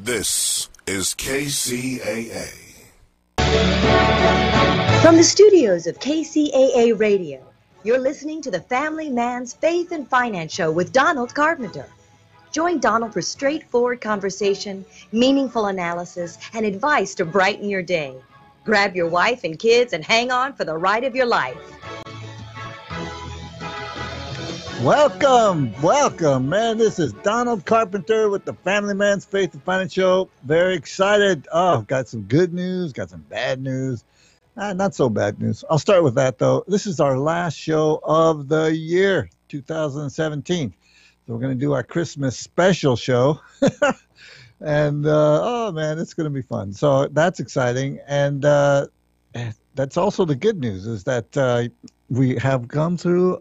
This is KCAA. From the studios of KCAA Radio, you're listening to the Family Man's Faith and Finance Show with Donald Carpenter. Join Donald for straightforward conversation, meaningful analysis, and advice to brighten your day. Grab your wife and kids and hang on for the ride of your life. Welcome, man. This is Donald Carpenter with the Family Man's Faith and Finance Show. Very excited. Oh, got some good news, got some bad news. Not so bad news. I'll start with that, though. This is our last show of the year, 2017. So we're going to do our Christmas special show. And, oh, man, it's going to be fun. So that's exciting. And that's also the good news is that we have gone through,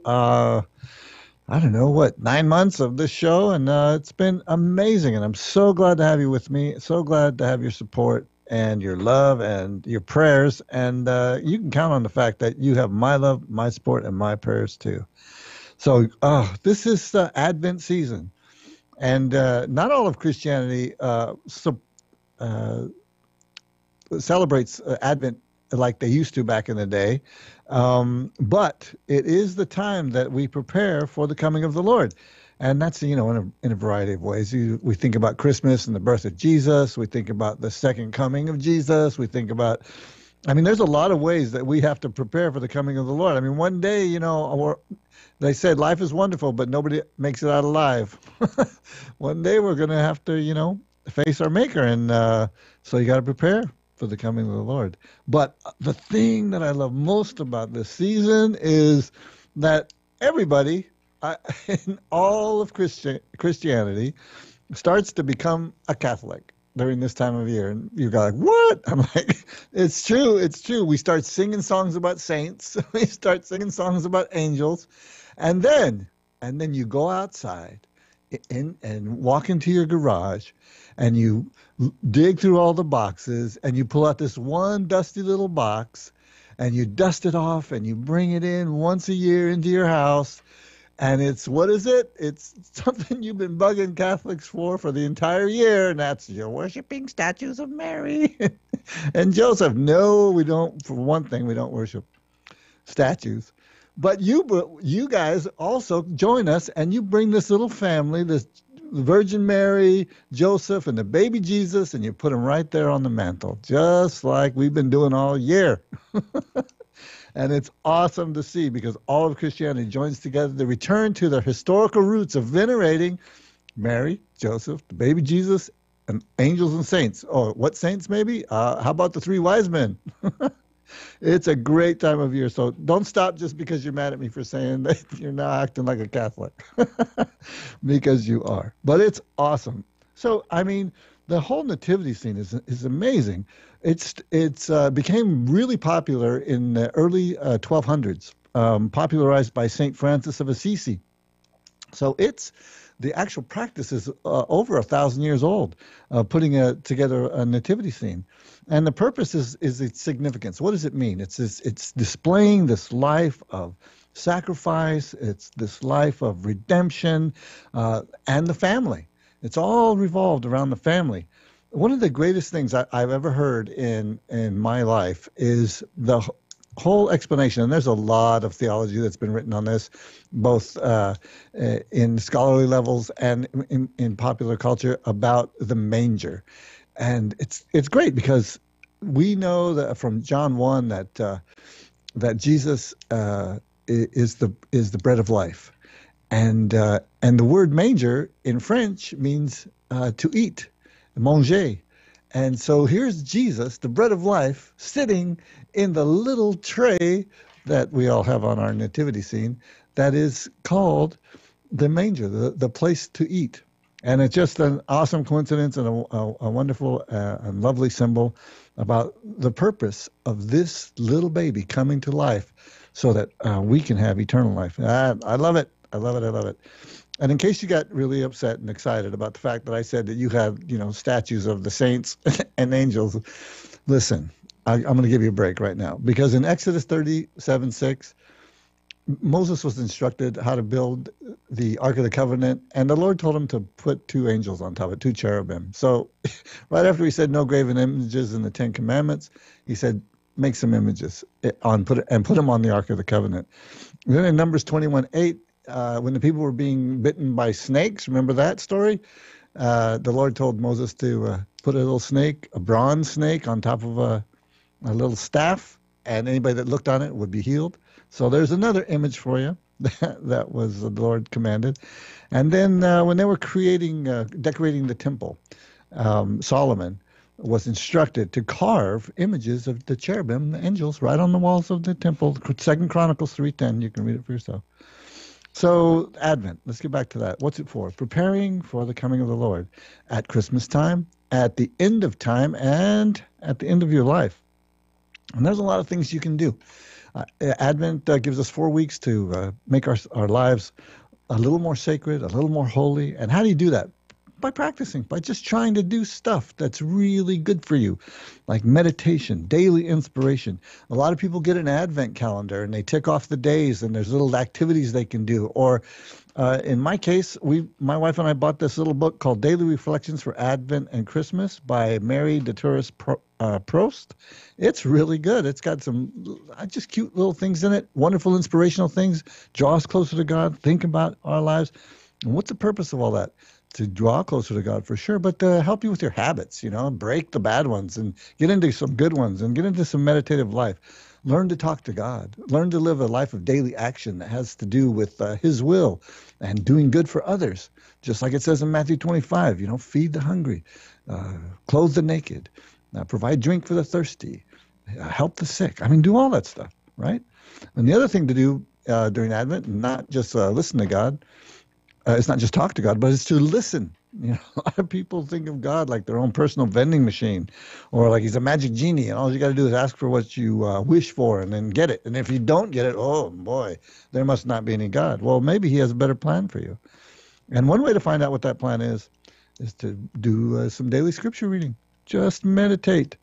9 months of this show. And it's been amazing. And I'm so glad to have you with me. So glad to have your support and your love and your prayers. And you can count on the fact that you have my love, my support, and my prayers, too. So this is the Advent season. And not all of Christianity celebrates Advent like they used to back in the day. But it is the time that we prepare for the coming of the Lord. And that's, in a variety of ways. We think about Christmas and the birth of Jesus. We think about the second coming of Jesus. We think about, there's a lot of ways that we have to prepare for the coming of the Lord. One day, they said life is wonderful, but nobody makes it out alive. One day we're going to have to, face our Maker. And so you got to prepare for the coming of the Lord. But the thing that I love most about this season is that everybody in all of Christianity starts to become a Catholic during this time of year. And you go like, what? I'm like, it's true. We start singing songs about saints. We start singing songs about angels. And then you go outside and walk into your garage and you dig through all the boxes and you pull out this one dusty little box and you dust it off and you bring it in once a year into your house. And what is it? It's something you've been bugging Catholics for the entire year, and that's you're worshiping statues of Mary and Joseph. No, we don't. For one thing, we don't worship statues. But you guys also join us, and you bring this little family, this Virgin Mary, Joseph, and the baby Jesus, and you put them right there on the mantle, just like we've been doing all year. And it's awesome to see because all of Christianity joins together to return to their historical roots of venerating Mary, Joseph, the baby Jesus, and angels and saints. Oh, what saints maybe? How about the three wise men? It's a great time of year. So don't stop just because you're mad at me for saying that you're now acting like a Catholic. Because you are. But it's awesome. So, the whole nativity scene is amazing. It's became really popular in the early 1200s, popularized by St. Francis of Assisi. So the actual practice is over 1,000 years old, putting together a nativity scene. And the purpose is its significance. What does it mean? It's displaying this life of sacrifice. It's this life of redemption and the family. It's all revolved around the family. One of the greatest things I've ever heard in my life is the whole explanation, and there's a lot of theology that's been written on this, both in scholarly levels and in popular culture, about the manger. And it's great because we know that from John 1 that Jesus is the bread of life. And the word manger in French means to eat, manger. And so here's Jesus, the bread of life, sitting in the little tray that we all have on our nativity scene that is called the manger, the place to eat. And it's just an awesome coincidence and a wonderful and lovely symbol about the purpose of this little baby coming to life so that we can have eternal life. I love it. I love it. I love it. And in case you got really upset and excited about the fact that I said that you have, statues of the saints and angels, listen, I'm going to give you a break right now. Because in Exodus 37:6, Moses was instructed how to build the Ark of the Covenant, and the Lord told him to put two angels on top of it, two cherubim. So right after he said no graven images in the Ten Commandments, he said, make some images put them on the Ark of the Covenant. And then in Numbers 21:8, when the people were being bitten by snakes, remember that story? The Lord told Moses to put a little snake, a bronze snake, on top of a little staff, and anybody that looked on it would be healed. So there's another image for you that was the Lord commanded. And then when they were decorating the temple, Solomon was instructed to carve images of the cherubim, the angels, right on the walls of the temple. 2 Chronicles 3:10. You can read it for yourself. So Advent, let's get back to that. What's it for? Preparing for the coming of the Lord at Christmas time, at the end of time, and at the end of your life. And there's a lot of things you can do. Advent gives us 4 weeks to make our lives a little more sacred, a little more holy. And how do you do that? By practicing, by just trying to do stuff that's really good for you, like meditation, daily inspiration. A lot of people get an Advent calendar and they tick off the days, and there's little activities they can do. Or in my case, my wife and I bought this little book called Daily Reflections for Advent and Christmas by Mary DeTouris Prost. It's really good. It's got some just cute little things in it, wonderful inspirational things, draw us closer to God, think about our lives. And what's the purpose of all that? To draw closer to God, for sure, but to help you with your habits, break the bad ones and get into some good ones and get into some meditative life. Learn to talk to God. Learn to live a life of daily action that has to do with his will and doing good for others. Just like it says in Matthew 25, feed the hungry, clothe the naked, provide drink for the thirsty, help the sick. Do all that stuff, right? And the other thing to do during Advent, not just listen to God, it's not just talk to God, but it's to listen. A lot of people think of God like their own personal vending machine, or like he's a magic genie, and all you got to do is ask for what you wish for and then get it. And if you don't get it, oh boy, there must not be any God. Well, maybe he has a better plan for you. And one way to find out what that plan is to do some daily scripture reading. Just meditate.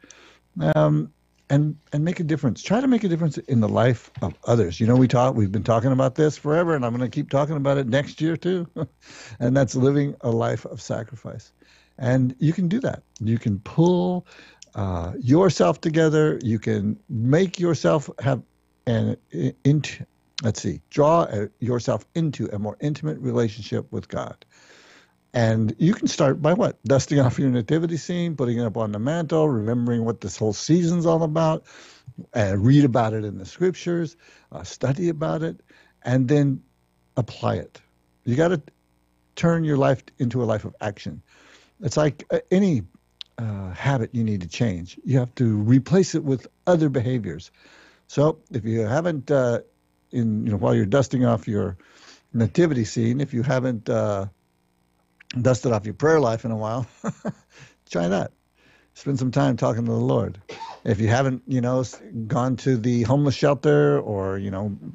And make a difference. Try to make a difference in the life of others. We've been talking about this forever, and I'm going to keep talking about it next year too. And that's living a life of sacrifice. And you can do that. You can pull yourself together. You can make yourself have draw yourself into a more intimate relationship with God. And you can start by what? Dusting off your nativity scene, putting it up on the mantle, remembering what this whole season's all about, and read about it in the scriptures, study about it, and then apply it. You got to turn your life into a life of action. It's like any habit you need to change. You have to replace it with other behaviors. So if you haven't, while you're dusting off your nativity scene, if you haven't dusted off your prayer life in a while, try that. Spend some time talking to the Lord. If you haven't, gone to the homeless shelter or,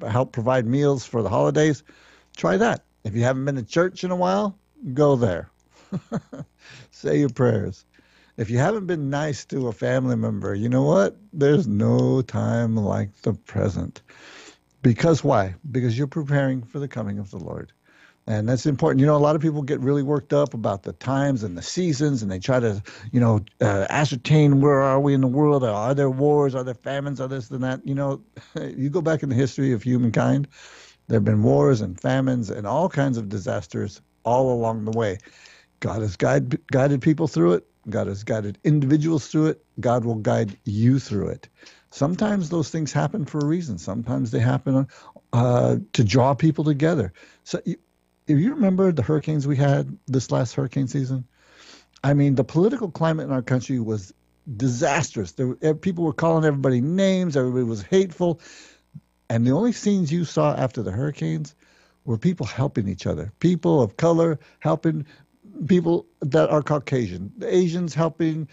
help provide meals for the holidays, try that. If you haven't been to church in a while, go there. Say your prayers. If you haven't been nice to a family member, you know what? There's no time like the present. Because why? Because you're preparing for the coming of the Lord. And that's important. A lot of people get really worked up about the times and the seasons, and they try to, ascertain where are we in the world? Are there wars? Are there famines? Are this and that? You go back in the history of humankind, there have been wars and famines and all kinds of disasters all along the way. God has guided people through it. God has guided individuals through it. God will guide you through it. Sometimes those things happen for a reason. Sometimes they happen to draw people together. So if you remember the hurricanes we had this last hurricane season, the political climate in our country was disastrous. People were calling everybody names. Everybody was hateful. And the only scenes you saw after the hurricanes were people helping each other, people of color helping people that are Caucasian, the Asians helping.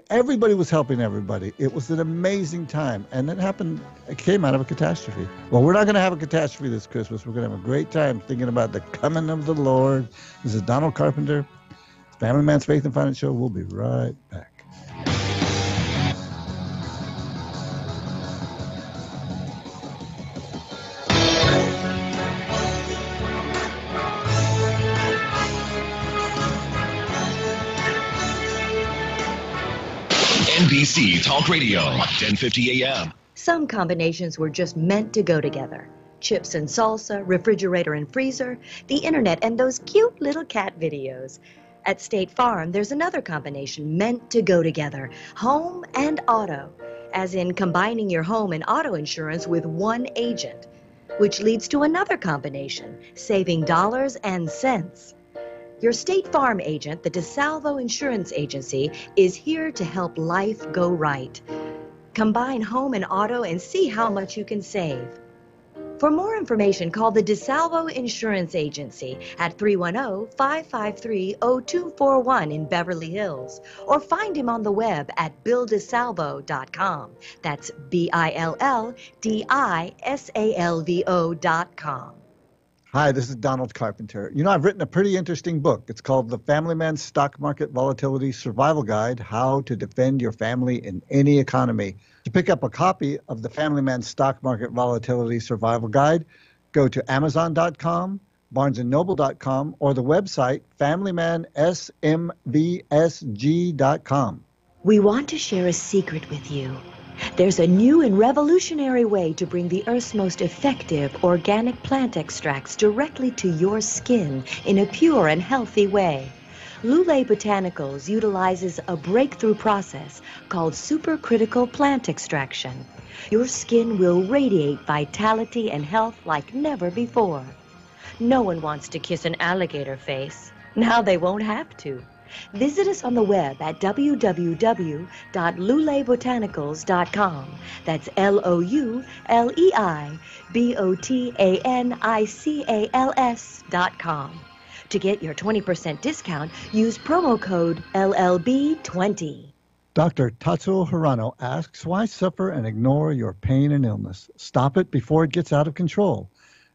Everybody was helping everybody. It was an amazing time. And it came out of a catastrophe. Well, we're not going to have a catastrophe this Christmas. We're going to have a great time thinking about the coming of the Lord. This is Donald Carpenter, Family Man's Faith and Finance Show. We'll be right back. NBC Talk Radio, 1050 AM. Some combinations were just meant to go together. Chips and salsa, refrigerator and freezer, the internet, and those cute little cat videos. At State Farm, there's another combination meant to go together, home and auto, as in combining your home and auto insurance with one agent, which leads to another combination, saving dollars and cents. Your State Farm agent, the DeSalvo Insurance Agency, is here to help life go right. Combine home and auto and see how much you can save. For more information, call the DeSalvo Insurance Agency at 310-553-0241 in Beverly Hills, or find him on the web at BillDeSalvo.com. That's BILLDISALVO.com. Hi, this is Donald Carpenter. You know, I've written a pretty interesting book. It's called The Family Man's Stock Market Volatility Survival Guide, How to Defend Your Family in Any Economy. To pick up a copy of The Family Man's Stock Market Volatility Survival Guide, go to Amazon.com, BarnesandNoble.com, or the website FamilyManSMVSG.com. We want to share a secret with you. There's a new and revolutionary way to bring the Earth's most effective organic plant extracts directly to your skin in a pure and healthy way. Lule Botanicals utilizes a breakthrough process called supercritical plant extraction. Your skin will radiate vitality and health like never before. No one wants to kiss an alligator face. Now they won't have to. Visit us on the web at www.lulebotanicals.com. That's LULEIBOTANICALS.com. To get your 20% discount, use promo code LLB20. Dr. Tatsuo Hirano asks, why suffer and ignore your pain and illness? Stop it before it gets out of control.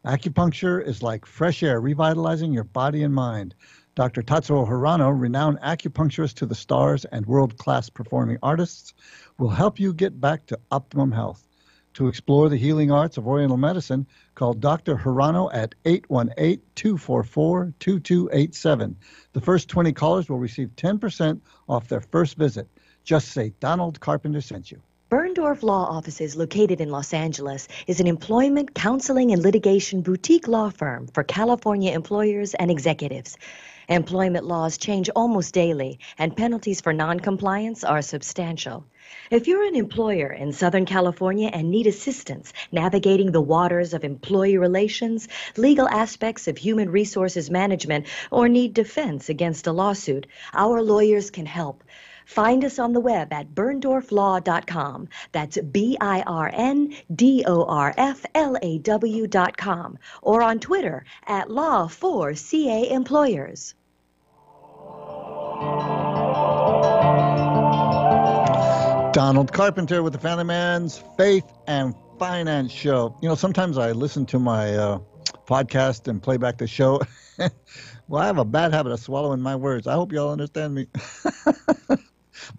Acupuncture is like fresh air, revitalizing your body and mind. Dr. Tatsuo Hirano, renowned acupuncturist to the stars and world-class performing artists, will help you get back to optimum health. To explore the healing arts of Oriental medicine, call Dr. Hirano at 818-244-2287. The first 20 callers will receive 10% off their first visit. Just say Donald Carpenter sent you. Berndorf Law Offices, located in Los Angeles, is an employment, counseling, and litigation boutique law firm for California employers and executives. Employment laws change almost daily, and penalties for noncompliance are substantial. If you're an employer in Southern California and need assistance navigating the waters of employee relations, legal aspects of human resources management, or need defense against a lawsuit, our lawyers can help. Find us on the web at berndorflaw.com. That's BIRNDORFLAW.com. Or on Twitter at Law4CA Employers. Donald Carpenter with the Family Man's Faith and Finance Show. You know, sometimes I listen to my podcast and play back the show. Well, I have a bad habit of swallowing my words. I hope y'all understand me.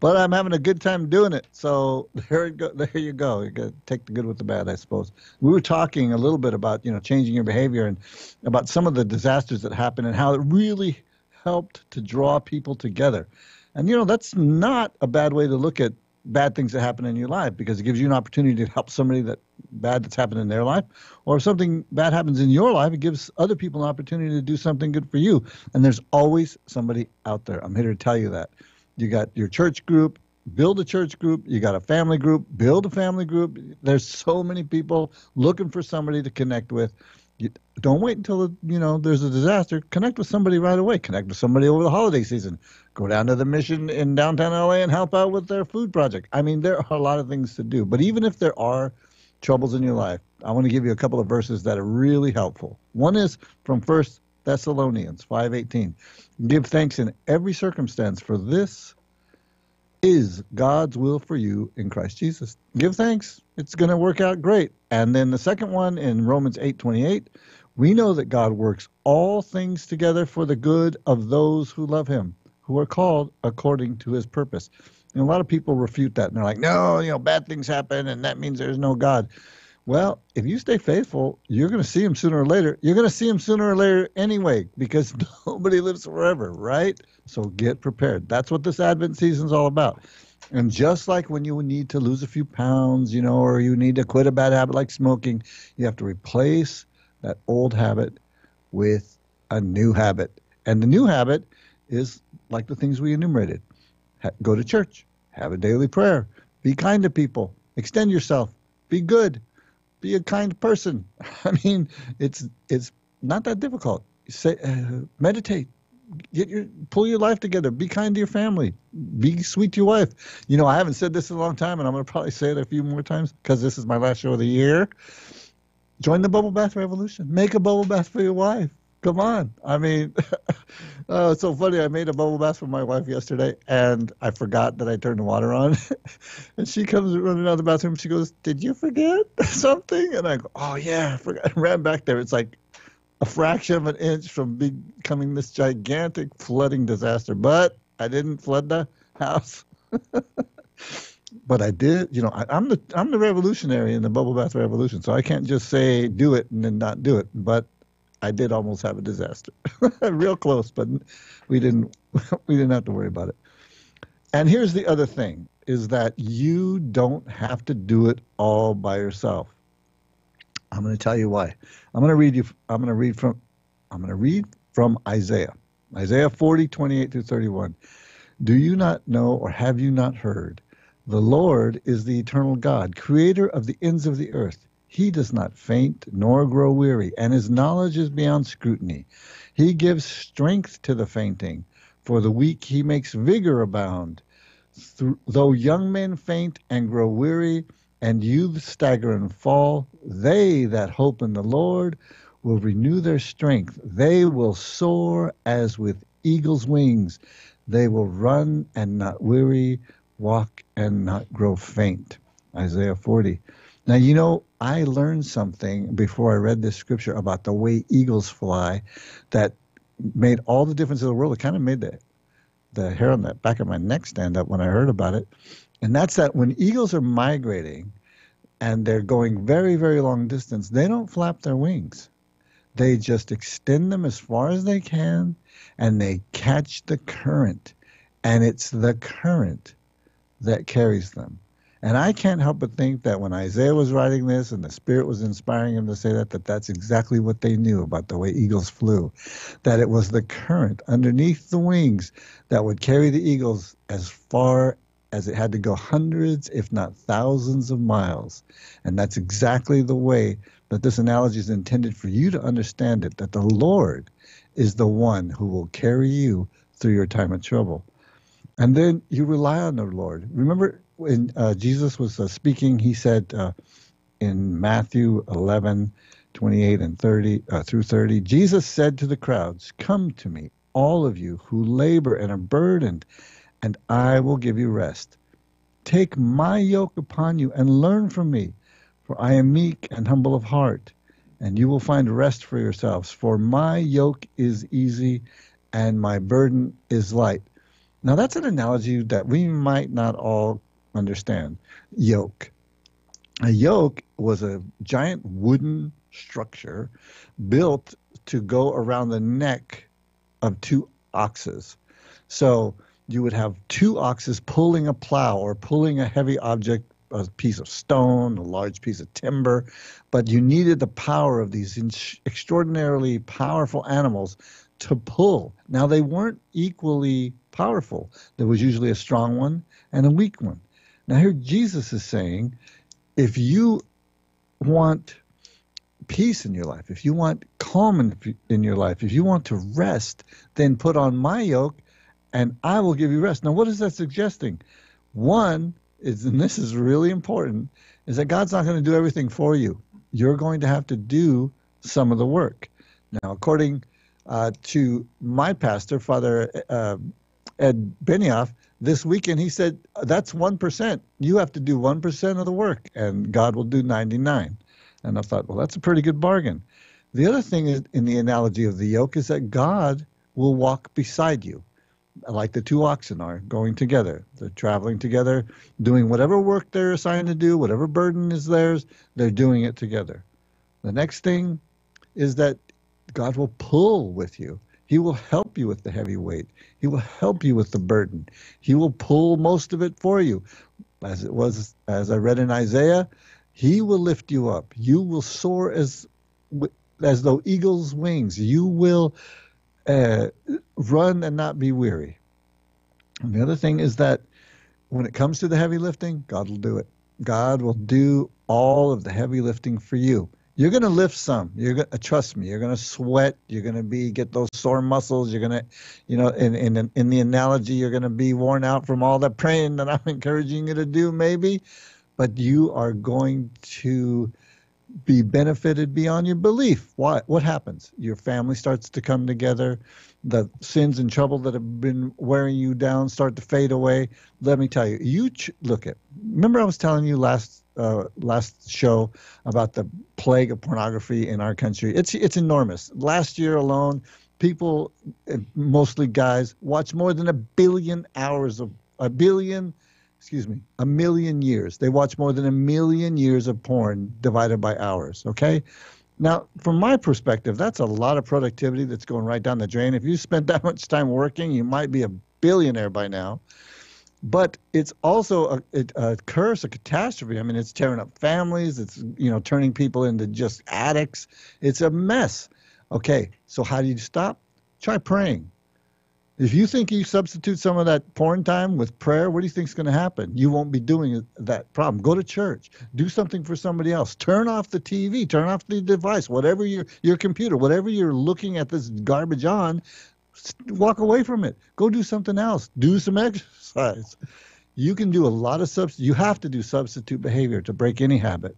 But I'm having a good time doing it. So there you go. You got to take the good with the bad, I suppose. We were talking a little bit about, changing your behavior and about some of the disasters that happened and how it really helped to draw people together. And, that's not a bad way to look at bad things that happen in your life, because it gives you an opportunity to help somebody that's happened in their life. Or if something bad happens in your life, it gives other people an opportunity to do something good for you. And there's always somebody out there. I'm here to tell you that. You got your church group, build a church group. You got a family group, build a family group. There's so many people looking for somebody to connect with. You don't wait until, there's a disaster. Connect with somebody right away. Connect with somebody over the holiday season. Go down to the Mission in downtown LA and help out with their food project. I mean, there are a lot of things to do. But even if there are troubles in your life, I want to give you a couple of verses that are really helpful. One is from 1 Thessalonians 5:18. Give thanks in every circumstance, for this is God's will for you in Christ Jesus. Give thanks. It's going to work out great. And then the second one in Romans 8:28, we know that God works all things together for the good of those who love him, who are called according to his purpose. And a lot of people refute that. And they're like, no, bad things happen, and that means there's no God. Well, if you stay faithful, you're going to see him sooner or later. You're going to see him sooner or later anyway, because nobody lives forever, right? So get prepared. That's what this Advent season is all about. And just like when you need to lose a few pounds, or you need to quit a bad habit like smoking, you have to replace that old habit with a new habit. And the new habit is like the things we enumerated. Go to church, have a daily prayer, be kind to people, extend yourself, be good, be a kind person. I mean, it's not that difficult. Meditate, pull your life together, be kind to your family, be sweet to your wife. I haven't said this in a long time, and I'm going to probably say it a few more times because this is my last show of the year. Join the bubble bath revolution. Make a bubble bath for your wife. Come on. I mean, it's so funny. I made a bubble bath for my wife yesterday, and I forgot that I turned the water on. And she comes running out of the bathroom. She goes, "Did you forget something?" And I go, "Oh, yeah, I forgot." I ran back there. It's like a fraction of an inch from becoming this gigantic flooding disaster. But I didn't flood the house. But I did, I'm the revolutionary in the bubble bath revolution, so I can't just say do it and then not do it. But I did almost have a disaster, real close, but we didn't have to worry about it. And here's the other thing: is that you don't have to do it all by yourself. I'm going to tell you why. I'm going to read from Isaiah 40:28 through 31. Do you not know, or have you not heard? The Lord is the eternal God, creator of the ends of the earth. He does not faint nor grow weary, and his knowledge is beyond scrutiny. He gives strength to the fainting. For the weak he makes vigor abound. Though young men faint and grow weary, and youths stagger and fall, they that hope in the Lord will renew their strength. They will soar as with eagle's wings. They will run and not weary, walk and not grow faint. Isaiah 40. Now, I learned something before I read this scripture about the way eagles fly that made all the difference in the world. It kind of made the hair on the back of my neck stand up when I heard about it. And that's that when eagles are migrating and they're going very, very long distance, they don't flap their wings. They just extend them as far as they can, and they catch the current. And it's the current that carries them. And I can't help but think that when Isaiah was writing this and the Spirit was inspiring him to say that that's exactly what they knew about the way eagles flew, that it was the current underneath the wings that would carry the eagles as far as it had to go, hundreds, if not thousands of miles. And that's exactly the way that this analogy is intended for you to understand it, that the Lord is the one who will carry you through your time of trouble. And then you rely on the Lord. Remember when Jesus was speaking, he said in Matthew 11:28 and 30 through 30, Jesus said to the crowds, "Come to me, all of you who labor and are burdened, and I will give you rest. Take my yoke upon you and learn from me, for I am meek and humble of heart, and you will find rest for yourselves. For my yoke is easy and my burden is light." Now, that's an analogy that we might not all understand. Yoke. A yoke was a giant wooden structure built to go around the neck of two oxes. So you would have two oxes pulling a plow or pulling a heavy object, a piece of stone, a large piece of timber, but you needed the power of these extraordinarily powerful animals to pull. Now, they weren't equally powerful. There was usually a strong one and a weak one. Now, here Jesus is saying, if you want peace in your life, if you want calm in your life, if you want to rest, then put on my yoke and I will give you rest. Now, what is that suggesting? One is, and this is really important, is that God's not going to do everything for you. You're going to have to do some of the work. Now, according to my pastor, Father Ed Benioff, this weekend he said, that's 1%. You have to do 1% of the work, and God will do 99. And I thought, well, that's a pretty good bargain. The other thing is, in the analogy of the yoke, is that God will walk beside you, like the two oxen are going together. They're traveling together, doing whatever work they're assigned to do, whatever burden is theirs, they're doing it together. The next thing is that God will pull with you. He will help you with the heavy weight. He will help you with the burden. He will pull most of it for you. As I read in Isaiah, he will lift you up. You will soar as though eagle's wings. You will run and not be weary. And the other thing is that when it comes to the heavy lifting, God will do it. God will do all of the heavy lifting for you. You're going to lift some. You're going to trust me. You're going to sweat. You're going to get those sore muscles. You're going to, in the analogy, you're going to be worn out from all the praying that I'm encouraging you to do, maybe. But you are going to be benefited beyond your belief. What happens? Your family starts to come together. The sins and trouble that have been wearing you down start to fade away. Let me tell you, remember I was telling you last show about the plague of pornography in our country. It's enormous. Last year alone, people, mostly guys, watched more than a million years. They watch more than 1 million years of porn divided by hours, okay? Now, from my perspective, that's a lot of productivity that's going right down the drain. If you spent that much time working, you might be a billionaire by now. But it's also a curse, a catastrophe. I mean, it's tearing up families. It's, turning people into just addicts. It's a mess. Okay, so how do you stop? Try praying. If you think you substitute some of that porn time with prayer, what do you think is going to happen? You won't be doing that problem. Go to church. Do something for somebody else. Turn off the TV. Turn off the device. Whatever your computer, whatever you're looking at this garbage on, walk away from it. Go do something else. Do some exercise. You can do a lot of you have to do substitute behavior to break any habit.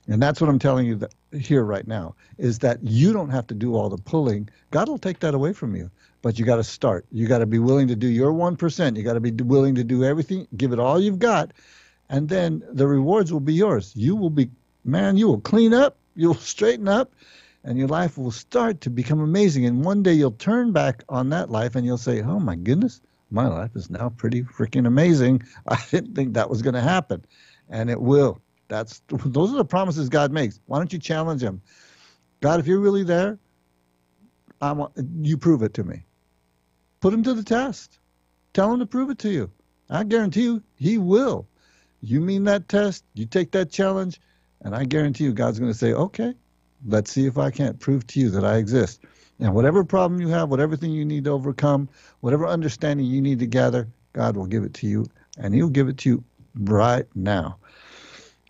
And that's what I'm telling you here right now, is that you don't have to do all the pulling. God will take that away from you. But you got to start. You got to be willing to do your 1%. You got to be willing to do everything. Give it all you've got. And then the rewards will be yours. You will clean up. You'll straighten up. And your life will start to become amazing. And one day you'll turn back on that life and you'll say, oh my goodness, my life is now pretty freaking amazing. I didn't think that was going to happen. And it will. Those are the promises God makes. Why don't you challenge him? God, if you're really there, you prove it to me. Put him to the test. Tell him to prove it to you. I guarantee you, he will. You mean that test, you take that challenge, and I guarantee you God's going to say, okay, let's see if I can't prove to you that I exist. And whatever problem you have, whatever thing you need to overcome, whatever understanding you need to gather, God will give it to you, and he'll give it to you right now.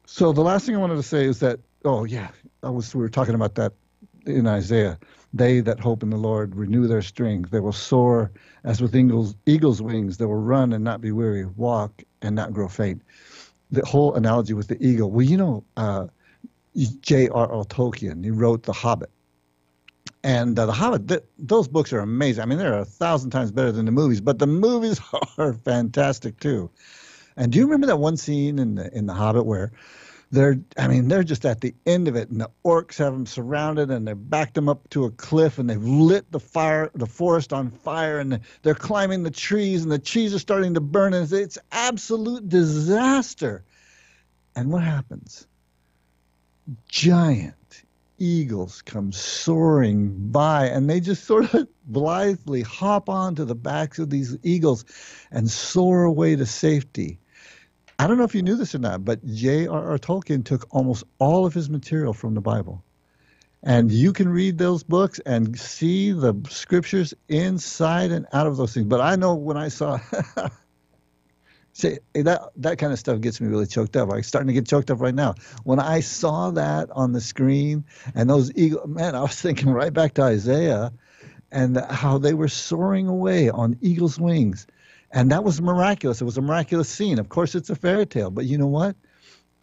So the last thing I wanted to say is that, we were talking about that in Isaiah. They that hope in the Lord renew their strength. They will soar as with eagle's wings. They will run and not be weary, walk and not grow faint. The whole analogy with the eagle. Well, J.R.R. Tolkien, he wrote The Hobbit. And The Hobbit, those books are amazing. I mean, they're 1,000 times better than the movies, but the movies are fantastic too. And do you remember that one scene in The Hobbit where they're just at the end of it, and the orcs have them surrounded, and they've backed them up to a cliff, and they've lit the forest on fire, and they're climbing the trees, and the trees are starting to burn, and it's absolute disaster. And what happens? Giant eagles come soaring by, and they just sort of blithely hop onto the backs of these eagles and soar away to safety. I don't know if you knew this or not, but J.R.R. Tolkien took almost all of his material from the Bible. And you can read those books and see the scriptures inside and out of those things. But I know when I saw that kind of stuff gets me really choked up. I'm starting to get choked up right now. When I saw that on the screen and those eagles, man, I was thinking right back to Isaiah and how they were soaring away on eagle's wings. And that was miraculous. It was a miraculous scene. Of course, it's a fairy tale. But you know what?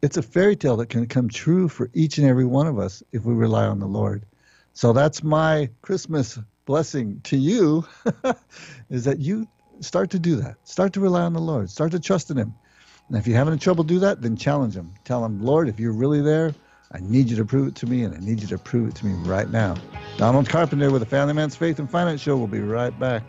It's a fairy tale that can come true for each and every one of us if we rely on the Lord. So that's my Christmas blessing to you, is that you start to do that. Start to rely on the Lord. Start to trust in him. And if you're having trouble do that, then challenge him. Tell him, Lord, if you're really there, I need you to prove it to me, and I need you to prove it to me right now. Donald Carpenter with the Family Man's Faith and Finance Show. We'll be right back.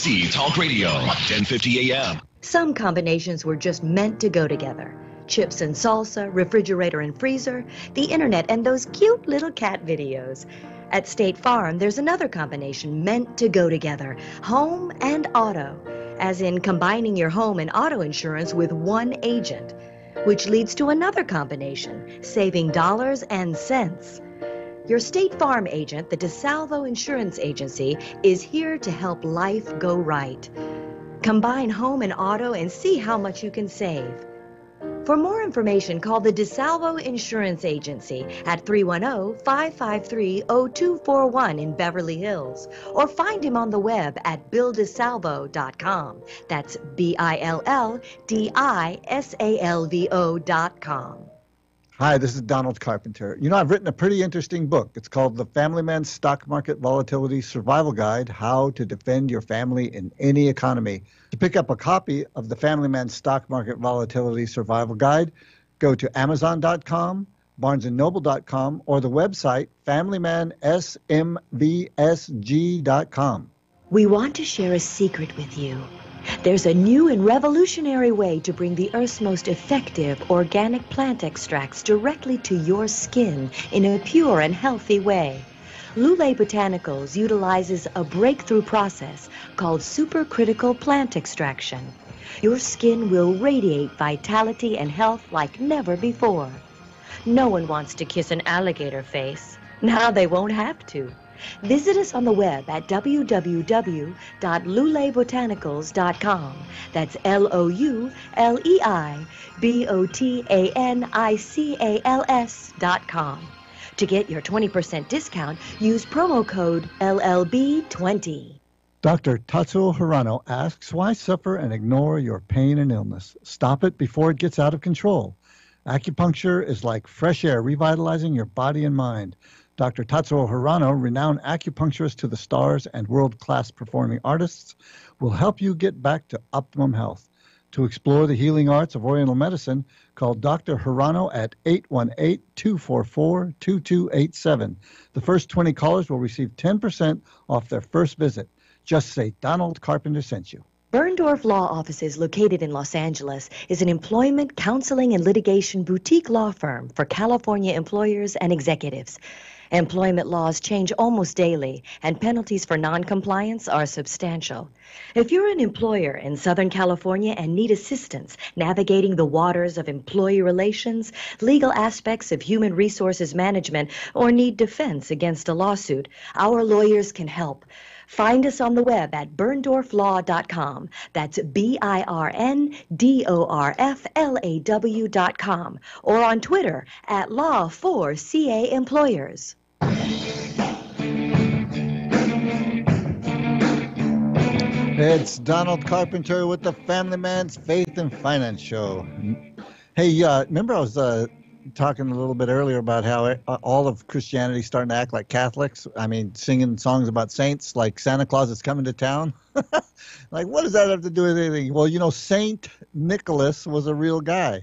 KC Talk Radio, 1050 AM. Some combinations were just meant to go together. Chips and salsa, refrigerator and freezer, the internet, and those cute little cat videos. At State Farm, there's another combination meant to go together, home and auto, as in combining your home and auto insurance with one agent, which leads to another combination, saving dollars and cents. Your State Farm agent, the DeSalvo Insurance Agency, is here to help life go right. Combine home and auto and see how much you can save. For more information, call the DeSalvo Insurance Agency at 310-553-0241 in Beverly Hills, or find him on the web at BillDeSalvo.com. That's BILLDISALVO.com. Hi, this is Donald Carpenter. You know, I've written a pretty interesting book. It's called The Family Man's Stock Market Volatility Survival Guide, How to Defend Your Family in Any Economy. To pick up a copy of The Family Man's Stock Market Volatility Survival Guide, go to Amazon.com, BarnesandNoble.com, or the website FamilyManSMVSG.com. We want to share a secret with you. There's a new and revolutionary way to bring the Earth's most effective organic plant extracts directly to your skin in a pure and healthy way. Lule Botanicals utilizes a breakthrough process called supercritical plant extraction. Your skin will radiate vitality and health like never before. No one wants to kiss an alligator face. Now they won't have to. Visit us on the web at www.lulebotanicals.com. That's LULEIBOTANICALS.com. To get your 20% discount, use promo code LLB20. Dr. Tatsuo Hirano asks, why suffer and ignore your pain and illness? Stop it before it gets out of control. Acupuncture is like fresh air, revitalizing your body and mind. Dr. Tatsuo Hirano, renowned acupuncturist to the stars and world-class performing artists, will help you get back to optimum health. To explore the healing arts of Oriental medicine, call Dr. Hirano at 818-244-2287. The first 20 callers will receive 10% off their first visit. Just say Donald Carpenter sent you. Berndorf Law Offices, located in Los Angeles, is an employment, counseling, and litigation boutique law firm for California employers and executives. Employment laws change almost daily, and penalties for noncompliance are substantial. If you're an employer in Southern California and need assistance navigating the waters of employee relations, legal aspects of human resources management, or need defense against a lawsuit, our lawyers can help. Find us on the web at berndorflaw.com. That's BIRNDORFLAW.com. Or on Twitter at Law4CA Employers. It's Donald Carpenter with the Family Man's Faith and Finance Show. Hey, remember I was talking a little bit earlier about how all of Christianity is starting to act like Catholics? I mean, singing songs about saints like Santa Claus is coming to town. Like, what does that have to do with anything? Well, you know, Saint Nicholas was a real guy.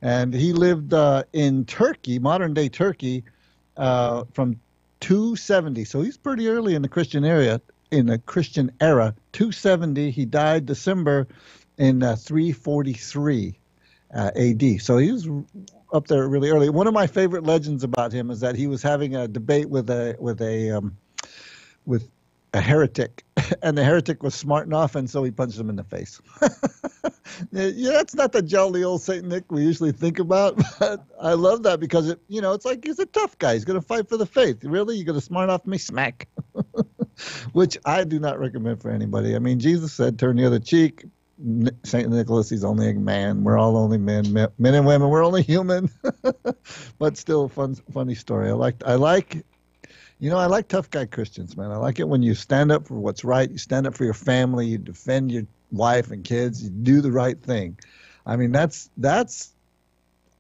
And he lived in Turkey, modern-day Turkey, from 270. So he's pretty early in the Christian era. 270. He died December in 343 AD. So he was up there really early. One of my favorite legends about him is that he was having a debate with a heretic, and the heretic was smart enough, and so he punched him in the face. Yeah, that's not the jolly old Saint Nick we usually think about, but I love that because it's like he's a tough guy. He's going to fight for the faith. Really, you're going to smart off me, smack. Which I do not recommend for anybody. I mean, Jesus said, "Turn the other cheek." Saint Nicholas, he's only a man. We're all only men and women. We're only human. But still, funny story. I like tough guy Christians, man. I like it when you stand up for what's right. You stand up for your family. You defend your wife and kids. You do the right thing. I mean, that's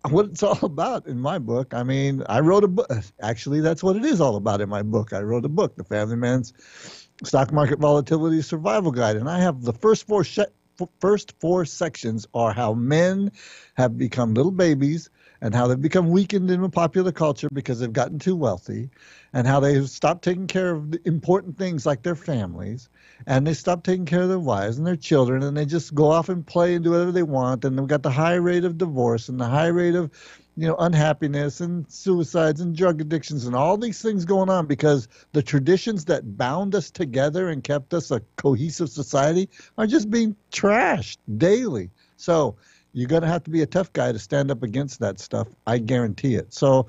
what it's all about in my book. I mean, I wrote a book. Actually, that's what it is all about in my book. I wrote a book, The Family Man's Stock Market Volatility Survival Guide, and I have the first four sections are how men have become little babies and how they've become weakened in the popular culture because they've gotten too wealthy, and how they've stopped taking care of the important things like their families, and they stop taking care of their wives and their children, and they just go off and play and do whatever they want, and they've got the high rate of divorce and the high rate of unhappiness and suicides and drug addictions and all these things going on because the traditions that bound us together and kept us a cohesive society are just being trashed daily. So you're going to have to be a tough guy to stand up against that stuff. I guarantee it. So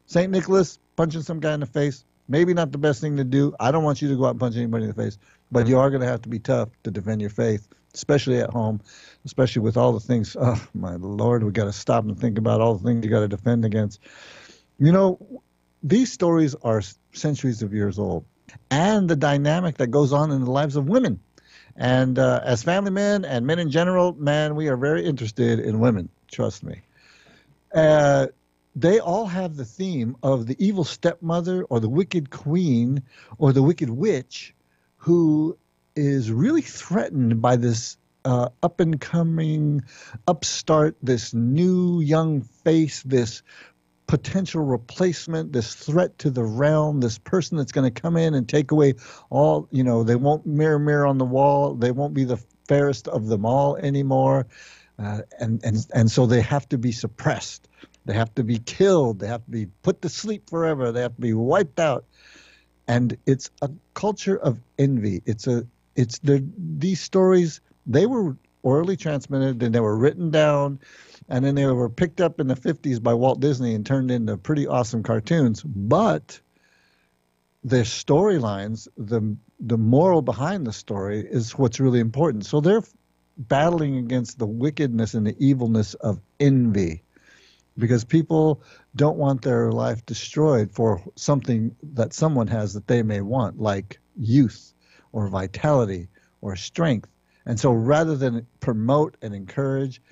St. Nicholas, punching some guy in the face, maybe not the best thing to do. I don't want you to go out and punch anybody in the face, but you are going to have to be tough to defend your faith, especially at home, especially with all the things. Oh, my Lord, we got to stop and think about all the things you got to defend against. These stories are centuries of years old, and the dynamic that goes on in the lives of women. And as family men and men in general, man, we are very interested in women. Trust me. They all have the theme of the evil stepmother or the wicked queen or the wicked witch who is really threatened by this up-and-coming upstart, this new young face, this potential replacement, this threat to the realm, this person that's going to come in and take away all, they won't mirror on the wall. They won't be the fairest of them all anymore. And so they have to be suppressed. They have to be killed. They have to be put to sleep forever. They have to be wiped out. And it's a culture of envy. These stories, they were orally transmitted and they were written down, and then they were picked up in the 50s by Walt Disney and turned into pretty awesome cartoons. But their storylines, the moral behind the story is what's really important. So they're battling against the wickedness and the evilness of envy, because people don't want their life destroyed for something that someone has that they may want, like youth or vitality or strength. And so rather than promote and encourage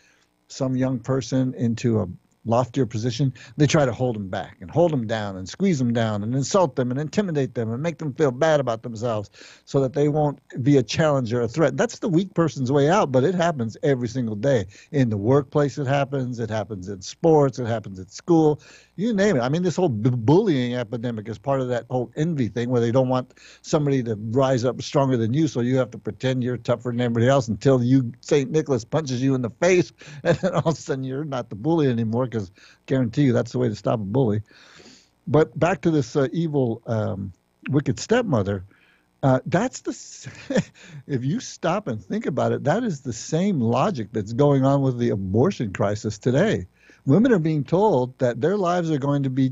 some young person into a loftier position, they try to hold them back and hold them down and squeeze them down and insult them and intimidate them and make them feel bad about themselves so that they won't be a challenge or a threat. That's the weak person's way out, but it happens every single day. In the workplace it happens in sports, it happens at school, you name it. I mean, this whole bullying epidemic is part of that whole envy thing where they don't want somebody to rise up stronger than you, so you have to pretend you're tougher than everybody else until St. Nicholas punches you in the face, and then all of a sudden you're not the bully anymore, because guarantee you that's the way to stop a bully. But back to this evil, wicked stepmother, that's if you stop and think about it, that is the same logic that's going on with the abortion crisis today. Women are being told that their lives are going to be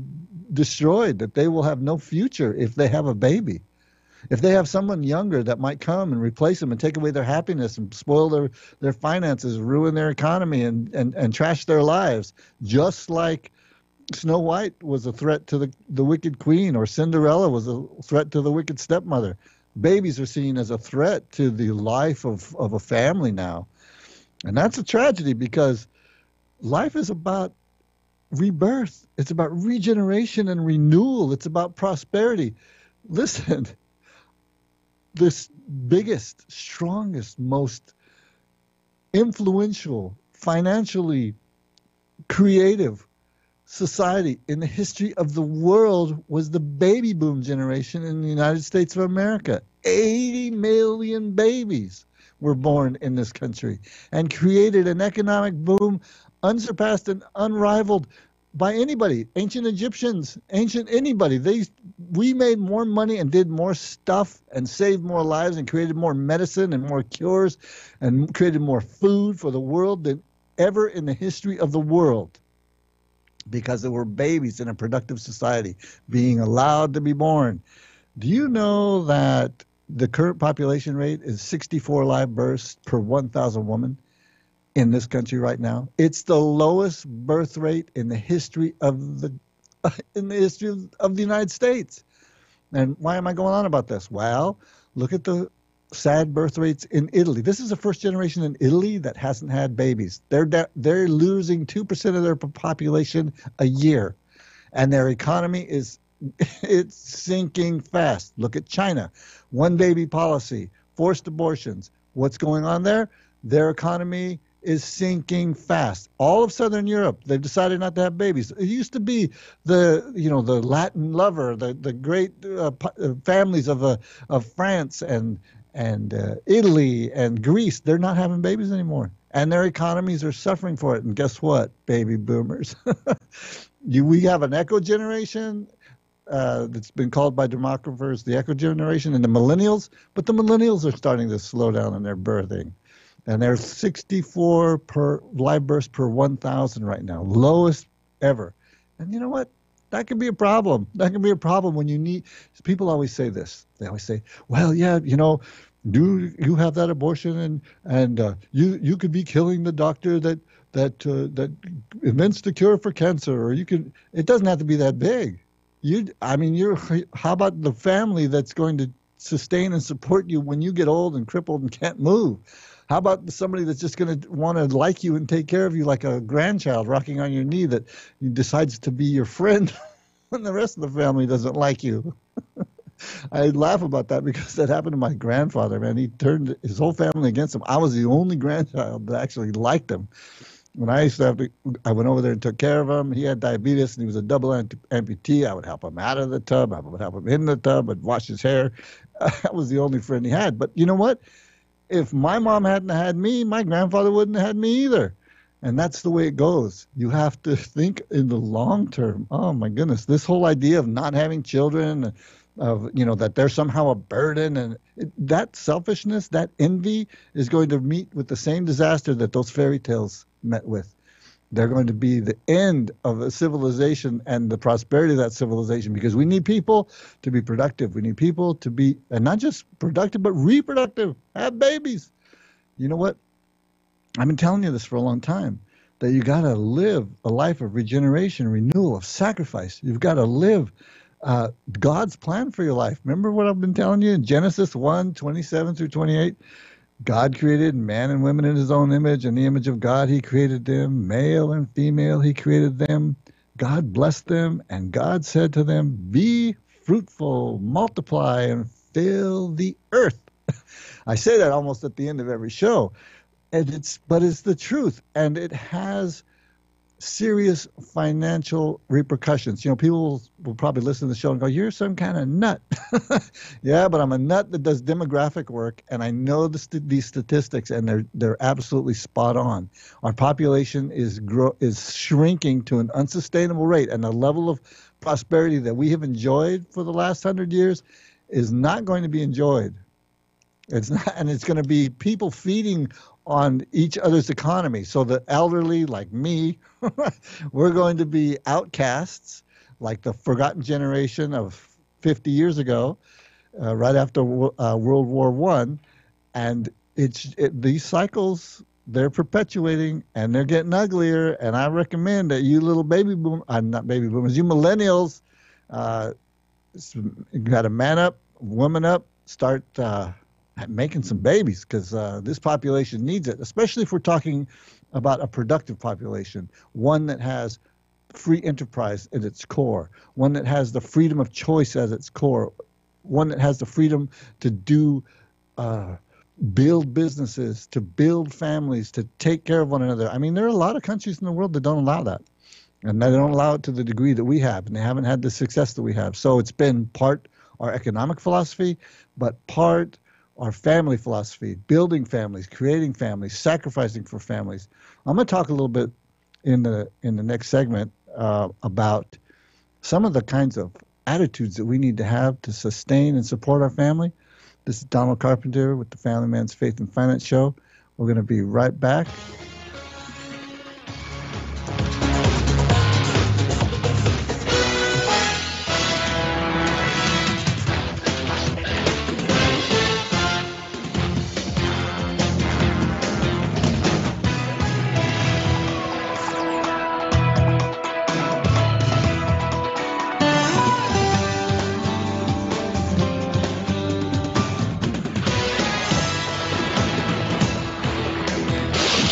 destroyed, that they will have no future if they have a baby. If they have someone younger that might come and replace them and take away their happiness and spoil their finances, ruin their economy and trash their lives, just like Snow White was a threat to the wicked queen, or Cinderella was a threat to the wicked stepmother. Babies are seen as a threat to the life of a family now. And that's a tragedy, because life is about rebirth. It's about regeneration and renewal. It's about prosperity. Listen, this biggest, strongest, most influential, financially creative society in the history of the world was the baby boom generation in the United States of America. 80 million babies were born in this country and created an economic boom unsurpassed and unrivaled by anybody, ancient Egyptians, ancient anybody. We made more money and did more stuff and saved more lives and created more medicine and more cures and created more food for the world than ever in the history of the world, because there were babies in a productive society being allowed to be born. Do you know that the current population rate is 64 live births per 1,000 women in this country right now? It's the lowest birth rate in the history of the United States. And why am I going on about this? Well, look at the sad birth rates in Italy. This is the first generation in Italy that hasn't had babies. They're losing 2% of their population a year, and their economy it's sinking fast. Look at China. One baby policy, forced abortions. What's going on there? Their economy is sinking fast. All of Southern Europe, they've decided not to have babies. It used to be the Latin lover, the great families of France and Italy and Greece. They're not having babies anymore, and their economies are suffering for it. And guess what, baby boomers? We have an echo generation that's been called by demographers the echo generation, and the millennials. But the millennials are starting to slow down in their birthing. And there's 64 per live births per 1,000 right now, lowest ever. And you know what? That can be a problem. That can be a problem when you need. People always say this. They always say, "Well, yeah, do you have that abortion and you could be killing the doctor that invents the cure for cancer, or you could." It doesn't have to be that big. How about the family that's going to sustain and support you when you get old and crippled and can't move? How about somebody that's just going to want to like you and take care of you like a grandchild rocking on your knee that decides to be your friend when the rest of the family doesn't like you? I laugh about that because that happened to my grandfather, man. He turned his whole family against him. I was the only grandchild that actually liked him. When I used to I went over there and took care of him. He had diabetes and he was a double amputee. I would help him out of the tub. I would help him in the tub. I'd wash his hair. That was the only friend he had. But you know what? If my mom hadn't had me, my grandfather wouldn't have had me either. And that's the way it goes. You have to think in the long term. Oh, my goodness. This whole idea of not having children, that they're somehow a burden, and that selfishness, that envy is going to meet with the same disaster that those fairy tales met with. They're going to be the end of a civilization and the prosperity of that civilization, because we need people to be productive. We need people to be, and not just productive, but reproductive, have babies. You know what? I've been telling you this for a long time, that you got to live a life of regeneration, renewal, of sacrifice. You've got to live God's plan for your life. Remember what I've been telling you in Genesis 1:27 through 28? God created man and women in his own image. In the image of God, he created them. Male and female, he created them. God blessed them, and God said to them, "Be fruitful, multiply, and fill the earth." I say that almost at the end of every show. But it's the truth, and it has serious financial repercussions. People will probably listen to the show and go, "You're some kind of nut." Yeah, but I'm a nut that does demographic work, and I know these statistics, and they're absolutely spot on. Our population is shrinking to an unsustainable rate, and the level of prosperity that we have enjoyed for the last 100 years is not going to be enjoyed. It's not, and it's going to be people feeding on each other's economy. So the elderly, like me, we're going to be outcasts, like the forgotten generation of 50 years ago, right after World War I. And these cycles, they're perpetuating, and they're getting uglier. And I recommend that you little not baby boomers, you millennials, you got to man up, woman up, start making some babies, because this population needs it, especially if we're talking about a productive population, one that has free enterprise at its core, one that has the freedom of choice at its core, one that has the freedom to build businesses, to build families, to take care of one another. I mean, there are a lot of countries in the world that don't allow that, and they don't allow it to the degree that we have, and they haven't had the success that we have. So it's been part our economic philosophy, but part our family philosophy, building families, creating families, sacrificing for families. I'm going to talk a little bit in the next segment about some of the kinds of attitudes that we need to have to sustain and support our family. This is Donald Carpenter with the Family Man's Faith and Finance Show. We're going to be right back.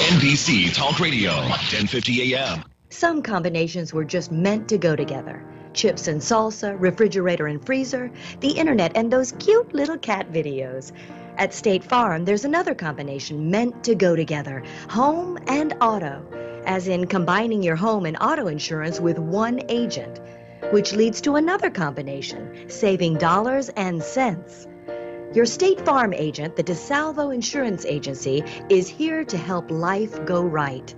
NBC Talk Radio, 1050 AM. Some combinations were just meant to go together. Chips and salsa, refrigerator and freezer, the internet, and those cute little cat videos. At State Farm, there's another combination meant to go together, home and auto, as in combining your home and auto insurance with one agent, which leads to another combination, saving dollars and cents. Your State Farm agent, the DeSalvo Insurance Agency, is here to help life go right.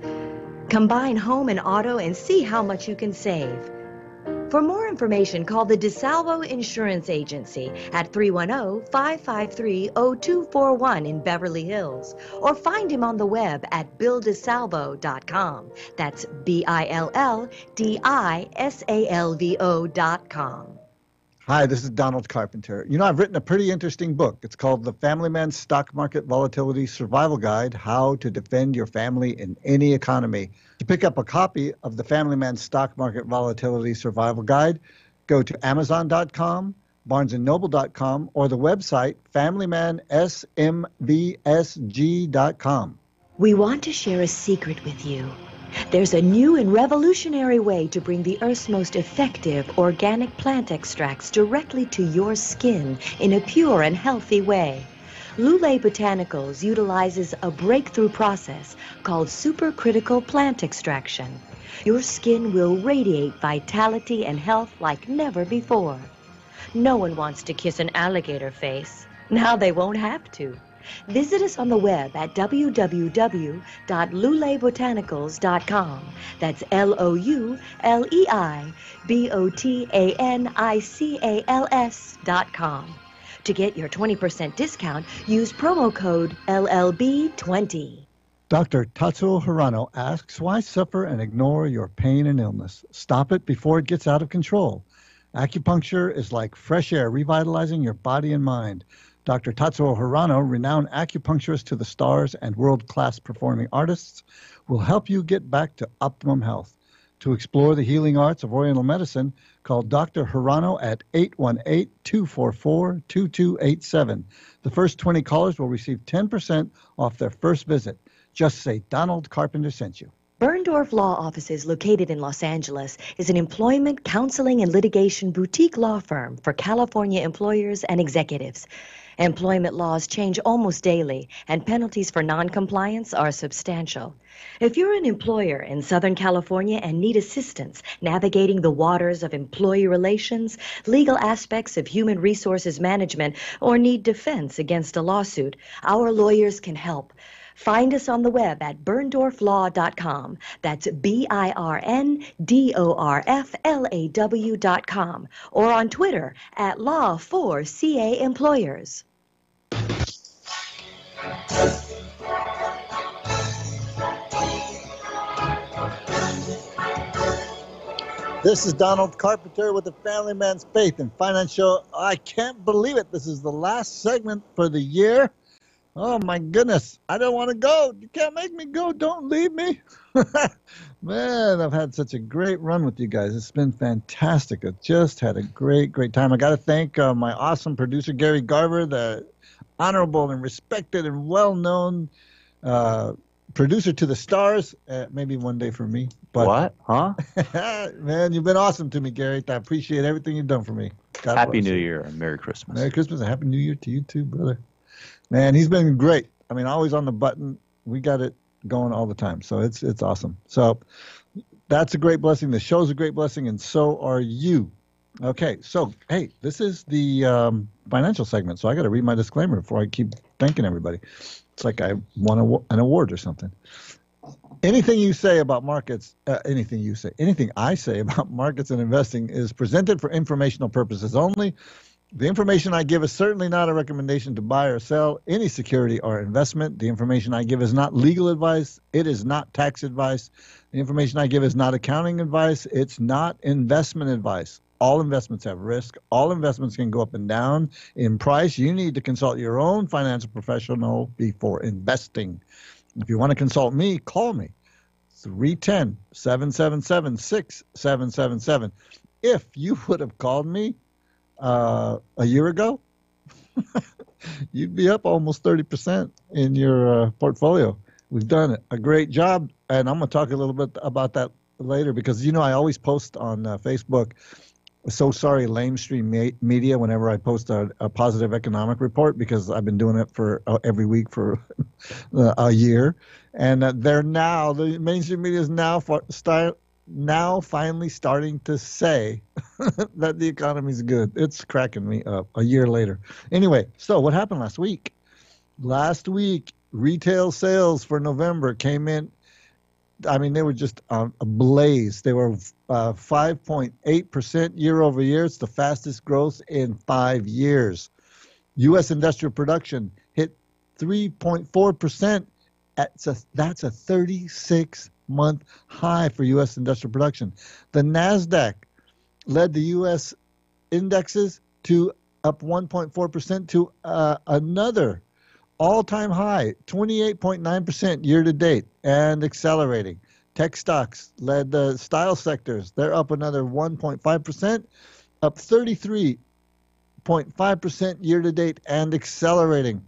Combine home and auto and see how much you can save. For more information, call the DeSalvo Insurance Agency at 310-553-0241 in Beverly Hills, or find him on the web at BillDeSalvo.com. That's BILLDISALVO.com. Hi, this is Donald Carpenter. You know, I've written a pretty interesting book. It's called The Family Man's Stock Market Volatility Survival Guide, How to Defend Your Family in Any Economy. To pick up a copy of The Family Man's Stock Market Volatility Survival Guide, go to Amazon.com, BarnesandNoble.com, or the website FamilyManSMVSG.com. We want to share a secret with you. There's a new and revolutionary way to bring the Earth's most effective organic plant extracts directly to your skin in a pure and healthy way. Lule Botanicals utilizes a breakthrough process called supercritical plant extraction. Your skin will radiate vitality and health like never before. No one wants to kiss an alligator face. Now they won't have to. Visit us on the web at www.lulebotanicals.com. That's LULEIBOTANICALS.com. To get your 20% discount, use promo code LLB20. Dr. Tatsuo Hirano asks, why suffer and ignore your pain and illness? Stop it before it gets out of control. Acupuncture is like fresh air, revitalizing your body and mind. Dr. Tatsuo Hirano, renowned acupuncturist to the stars and world-class performing artists, will help you get back to optimum health. To explore the healing arts of Oriental medicine, call Dr. Hirano at 818-244-2287. The first 20 callers will receive 10% off their first visit. Just say Donald Carpenter sent you. Berndorf Law Offices, located in Los Angeles, is an employment, counseling, and litigation boutique law firm for California employers and executives. Employment laws change almost daily, and penalties for noncompliance are substantial. If you're an employer in Southern California and need assistance navigating the waters of employee relations, legal aspects of human resources management, or need defense against a lawsuit, our lawyers can help. Find us on the web at berndorflaw.com. That's BIRNDORFLAW.com. Or on Twitter at Law4CA Employers. This is Donald Carpenter with the Family Man's Faith and Finance Show. I can't believe it. This is the last segment for the year. Oh, my goodness. I don't want to go. You can't make me go. Don't leave me. Man, I've had such a great run with you guys. It's been fantastic. I just had a great, great time. I got to thank my awesome producer, Gary Garver, the honorable and respected and well-known producer to the stars. Maybe one day for me. But, what? Huh? Man, you've been awesome to me, Gary. I appreciate everything you've done for me. God Happy bless New you. Year and Merry Christmas. Merry Christmas and Happy New Year to you too, brother. Man, he's been great. I mean, always on the button. We got it going all the time. So it's awesome. So that's a great blessing. The show's a great blessing, and so are you. Okay, so, hey, this is the financial segment, so I got to read my disclaimer before I keep thanking everybody. It's like I won an award or something. Anything you say about markets, anything I say about markets and investing is presented for informational purposes only. The information I give is certainly not a recommendation to buy or sell any security or investment. The information I give is not legal advice. It is not tax advice. The information I give is not accounting advice. It's not investment advice. All investments have risk. All investments can go up and down in price. You need to consult your own financial professional before investing. If you want to consult me, call me. 310-777-6777. If you would have called me a year ago, you'd be up almost 30% in your portfolio. We've done a great job, and I'm going to talk a little bit about that later because, you know, I always post on Facebook so sorry, lamestream media, whenever I post a positive economic report, because I've been doing it for every week for a year. And the mainstream media is now finally starting to say that the economy's good. It's cracking me up a year later. Anyway, so what happened last week? Last week, retail sales for November came in. I mean, they were just ablaze. They were 5.8% year over year. It's the fastest growth in 5 years. U.S. industrial production hit 3.4%. That's a 36-month high for U.S. industrial production. The NASDAQ led the U.S. indexes to up 1.4% to another all-time high, 28.9% year-to-date, and accelerating. Tech stocks led the style sectors. They're up another 1.5%, up 33.5% year-to-date, and accelerating.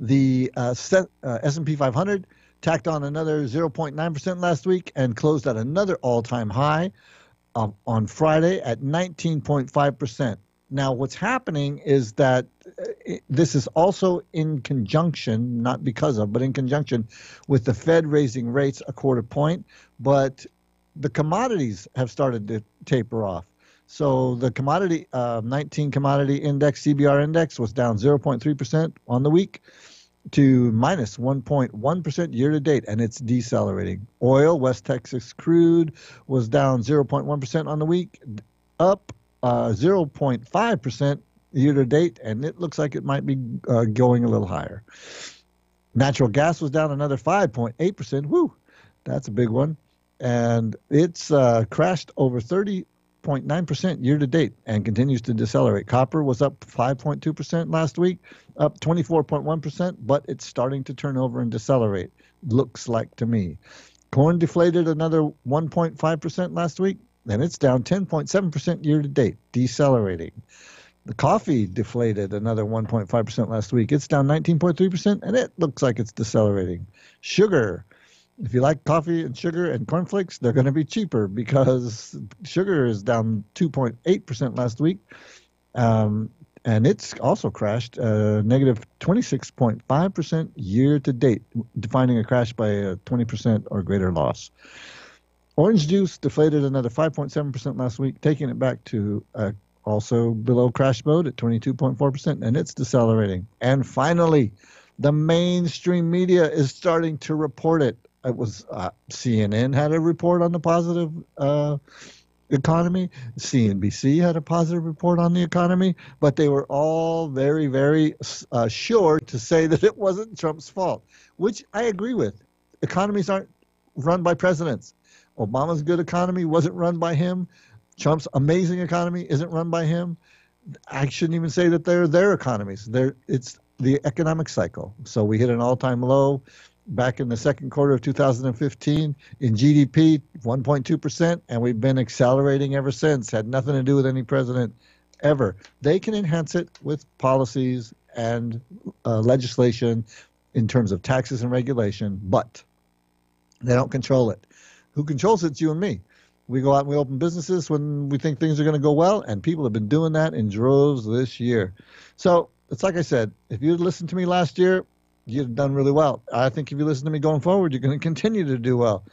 The S&P 500 tacked on another 0.9% last week and closed at another all-time high on Friday at 19.5%. Now, what's happening is that this is also in conjunction, not because of, but in conjunction with the Fed raising rates a quarter point. But the commodities have started to taper off. So the 19 commodity index, CBR index, was down 0.3% on the week to minus 1.1% year to date, and it's decelerating. Oil, West Texas crude, was down 0.1% on the week, up 0.5% year to date, and it looks like it might be going a little higher. Natural gas was down another 5.8%. Woo, that's a big one. And it's crashed over 30.9% year to date and continues to decelerate. Copper was up 5.2% last week, up 24.1%, but it's starting to turn over and decelerate, looks like to me. Corn deflated another 1.5% last week, and it's down 10.7% year to date, decelerating. The coffee deflated another 1.5% last week. It's down 19.3%, and it looks like it's decelerating. Sugar, if you like coffee and sugar and cornflakes, they're going to be cheaper because sugar is down 2.8% last week, and it's also crashed negative 26.5% year to date, defining a crash by a 20% or greater loss. Orange juice deflated another 5.7% last week, taking it back to also below crash mode at 22.4%, and it's decelerating. And finally, the mainstream media is starting to report it. It was CNN had a report on the positive economy. CNBC had a positive report on the economy, but they were all very, very sure to say that it wasn't Trump's fault, which I agree with. Economies aren't run by presidents. Obama's good economy wasn't run by him. Trump's amazing economy isn't run by him. I shouldn't even say that they're their economies. It's the economic cycle. So we hit an all-time low back in the second quarter of 2015 in GDP, 1.2%, and we've been accelerating ever since. Had nothing to do with any president ever. They can enhance it with policies and legislation in terms of taxes and regulation, but they don't control it. Who controls it? It's you and me. We go out and we open businesses when we think things are going to go well, and people have been doing that in droves this year. So it's like I said, if you had listened to me last year, you'd have done really well. I think if you listen to me going forward, you're going to continue to do well.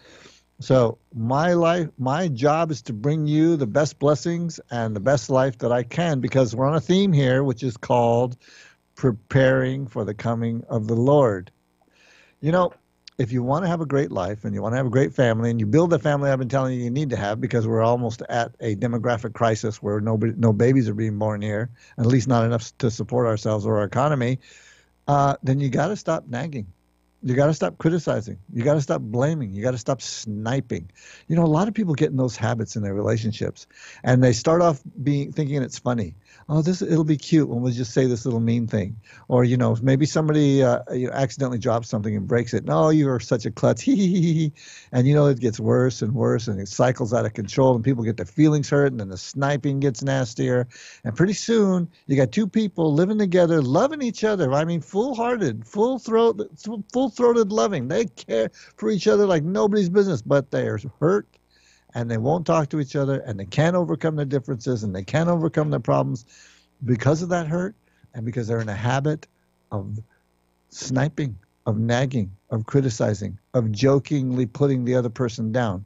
So my job is to bring you the best blessings and the best life that I can, because we're on a theme here, which is called preparing for the coming of the Lord. You know, if you want to have a great life and you want to have a great family and you build the family I've been telling you need to have, because we're almost at a demographic crisis where no babies are being born here, at least not enough to support ourselves or our economy, then you got to stop nagging. You got to stop criticizing. You got to stop blaming. You got to stop sniping. You know, a lot of people get in those habits in their relationships, and they start off thinking it's funny. Oh, it'll be cute when we just say this little mean thing. Or, you know, maybe somebody accidentally drops something and breaks it. No, you are such a klutz. And, you know, it gets worse and worse, and it cycles out of control, and people get their feelings hurt, and then the sniping gets nastier. And pretty soon, you got two people living together, loving each other. I mean, full-hearted, full-throated loving. They care for each other like nobody's business, but they are hurt and they won't talk to each other, and they can't overcome their differences, and they can't overcome their problems because of that hurt, and because they're in a habit of sniping, of nagging, of criticizing, of jokingly putting the other person down.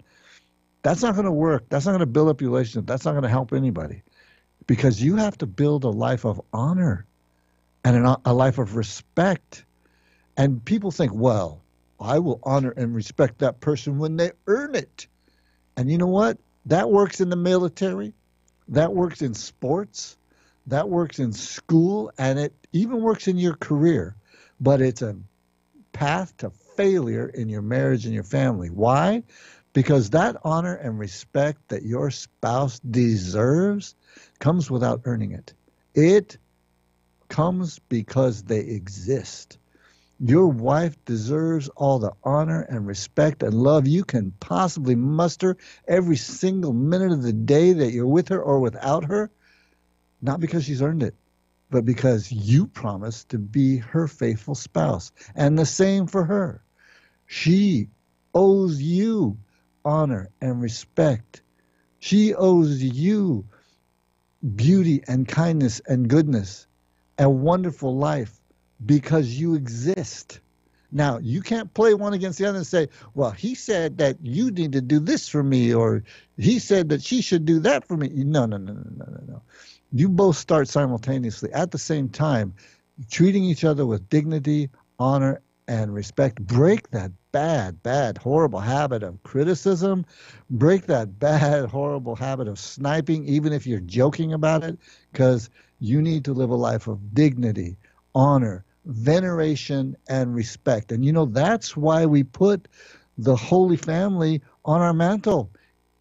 That's not going to work. That's not going to build up your relationship. That's not going to help anybody, because you have to build a life of honor and a life of respect. And people think, well, I will honor and respect that person when they earn it. And you know what? That works in the military. That works in sports. That works in school. And it even works in your career. But it's a path to failure in your marriage and your family. Why? Because that honor and respect that your spouse deserves comes without earning it. It comes because they exist. Your wife deserves all the honor and respect and love you can possibly muster every single minute of the day that you're with her or without her, not because she's earned it, but because you promised to be her faithful spouse. And the same for her. She owes you honor and respect. She owes you beauty and kindness and goodness, a wonderful life, because you exist. Now, you can't play one against the other and say, well, he said that you need to do this for me, or he said that she should do that for me. No. You both start simultaneously at the same time, treating each other with dignity, honor, and respect. Break that bad, horrible habit of criticism. Break that bad, horrible habit of sniping, even if you're joking about it, because you need to live a life of dignity, honor, veneration, and respect. And you know, that's why we put the Holy Family on our mantle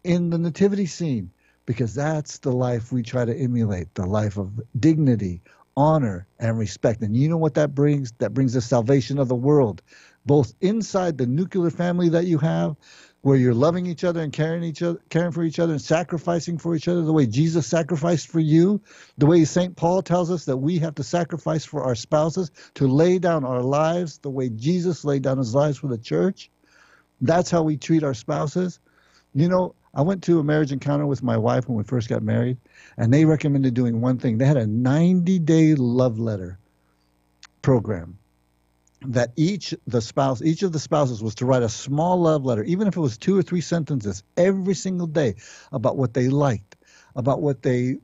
in the nativity scene, because that's the life we try to emulate, the life of dignity, honor, and respect. And you know what that brings? That brings the salvation of the world, both inside the nuclear family that you have, where you're loving each other and caring for each other and sacrificing for each other the way Jesus sacrificed for you, the way St. Paul tells us that we have to sacrifice for our spouses, to lay down our lives the way Jesus laid down his lives for the church. That's how we treat our spouses. You know, I went to a marriage encounter with my wife when we first got married, and they recommended doing one thing. They had a 90-day love letter program that each of the spouses was to write a small love letter, even if it was 2 or 3 sentences, every single day, about what they liked, about what they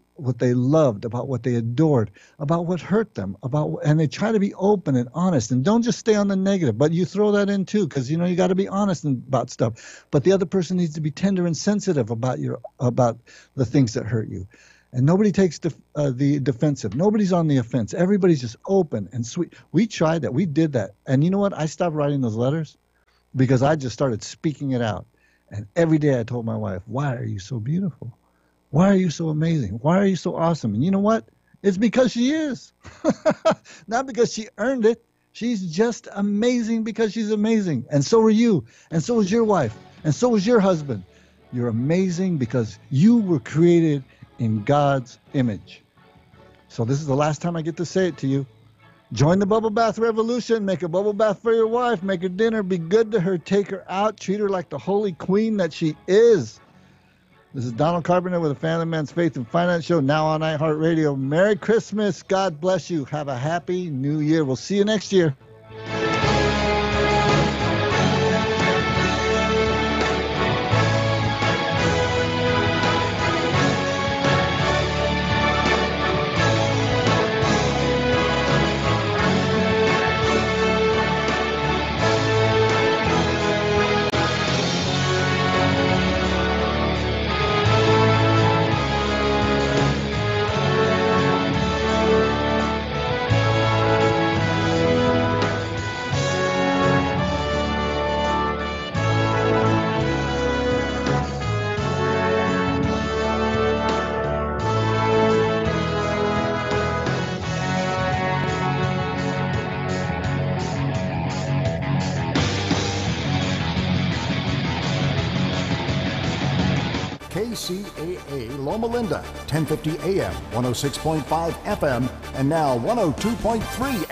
loved, about what they adored, about what hurt them, and they try to be open and honest, and don't just stay on the negative, but you throw that in too, because you know you got to be honest about stuff. But the other person needs to be tender and sensitive about the things that hurt you. And nobody takes the defensive. Nobody's on the offense. Everybody's just open and sweet. We tried that. We did that. And you know what? I stopped writing those letters because I just started speaking it out. And every day I told my wife, why are you so beautiful? Why are you so amazing? Why are you so awesome? And you know what? It's because she is. Not because she earned it. She's just amazing because she's amazing. And so are you. And so is your wife. And so is your husband. You're amazing because you were created in God's image. So this is the last time I get to say it to you. Join the bubble bath revolution. Make a bubble bath for your wife. Make her dinner. Be good to her. Take her out. Treat her like the holy queen that she is. This is Donald Carpenter with the Family Man's Faith and Finance Show, now on iHeartRadio. Merry Christmas. God bless you. Have a happy new year. We'll see you next year. Kcaa Loma Linda, 1050 AM, 106.5 FM, and now 102.3